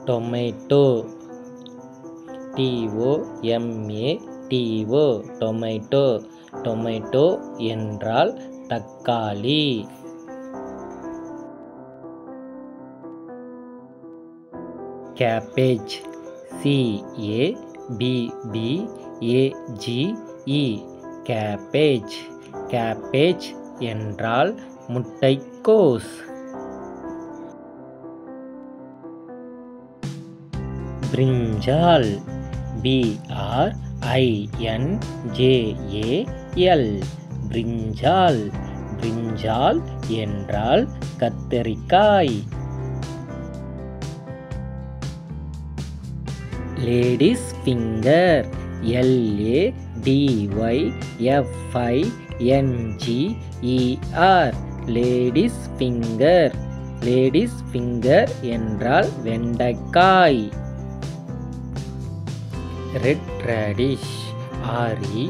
Tomato TOMATO tomato. Tomato என்றால் தக்காளி. Cabbage CABBAGE cabbage. Cabbage என்றால் முட்டைக்கோஸ். பிரிஞ்சால் BRINJAL பிரிஞ்சால். பிரிஞ்சால் என்றால் கத்தரிக்காய். Ladies finger LADYFINGER ladies finger. Ladies finger என்றால் வெண்டைக்காய். Red radish REDRADISH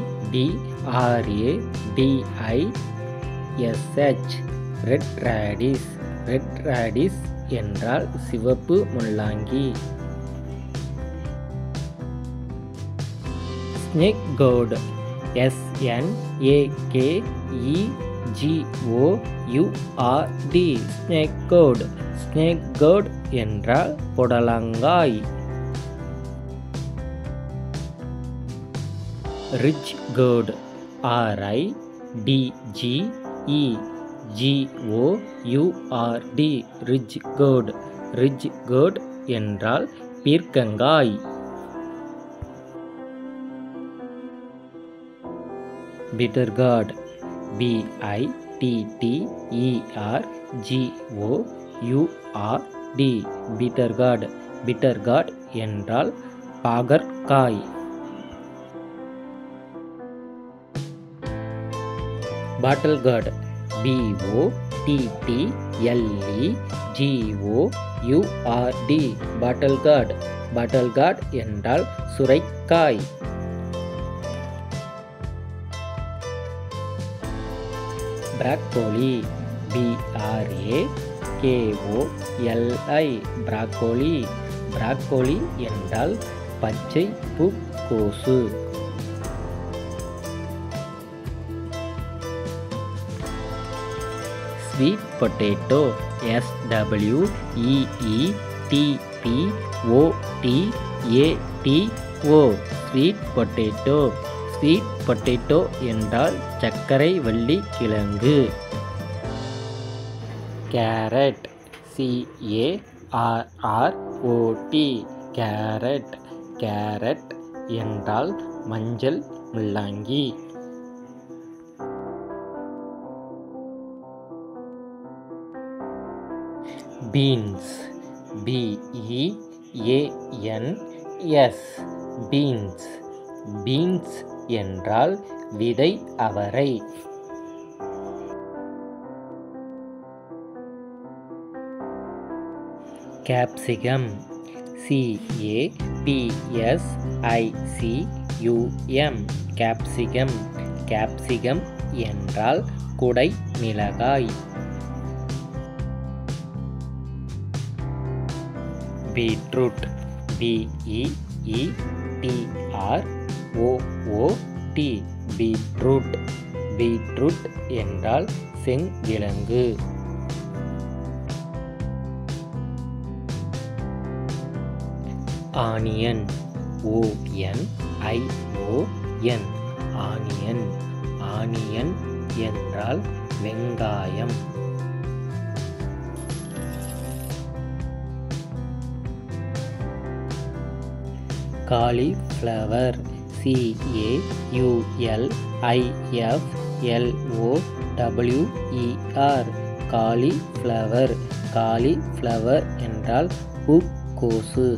red radish. Red radish என்றால் சிவப்பு முள்ளங்கி. Snake gourd SNAKEGOURD snake gourd. Snake gourd என்றால் புடலங்காய். Ridge gourd RIDGEGOURD ridge gourd. Ridge gourd என்றால் பீர்க்கங்காய். Bitter gourd BITTERGOURD bitter gourd. Bitter gourd என்றால் பாகற்காய். Bottle gourd BOTTLEGOURD bottle gourd. Bottle gourd என்றால் சுரைக்காய். Broccoli BRAKOLI broccoli. ப்ராக்கோலி என்றால் பச்சை பூக்கோசு. Sweet potato SWEETPOTATO sweet potato. Sweet potato என்றால் சர்க்கரை வள்ளி கிழங்கு. Carrot CARROT carrot. கேரட் என்றால் மஞ்சள் முள்ளங்கி. Beans BEANS beans. பீன்ஸ் என்றால் விதை அவரை. Capsicum CAPSICUM capsicum. கேப்சிகம் என்றால் குடை மிளகாய். Beetroot BEETROOT beetroot. பீட்ரூட் என்றால் செங்கிழங்கு. Onion ONION onion. ஆனியன் என்றால் வெங்காயம். Cauliflower CAULIFLOWER cauliflower. காலிஃப்ளவர் என்றால் பூக்கோசு.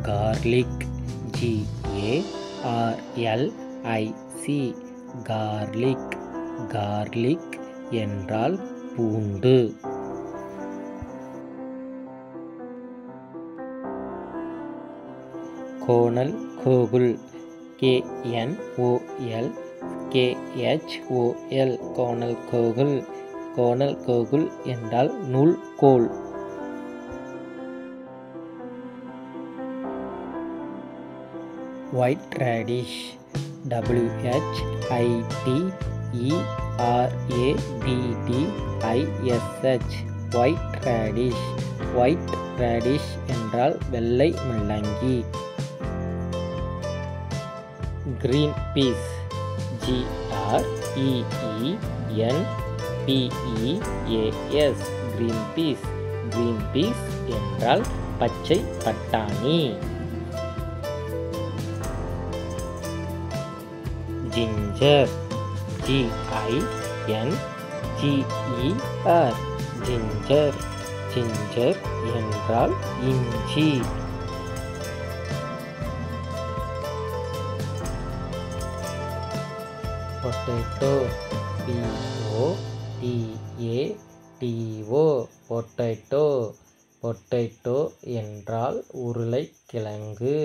Garlic GARLIC garlic. கார்லிக் என்றால் பூண்டு. கோணல் கோகுல் KNOLKHOL கோணல் கோகுல். கோணல் கோகுல் என்றால் நூல்கோல். White radish WHITERADDISH white radish. White radish என்றால் வெள்ளை முள்ளங்கி. Green peas GREENPEAS green peas. Green peas என்றால் பச்சை பட்டாணி. Ginger GINGER ginger. ஜிஞ்சர் என்றால் இஞ்சி. Potato POTATO potato. பொட்டேட்டோ என்றால் உருளைக்கிழங்கு.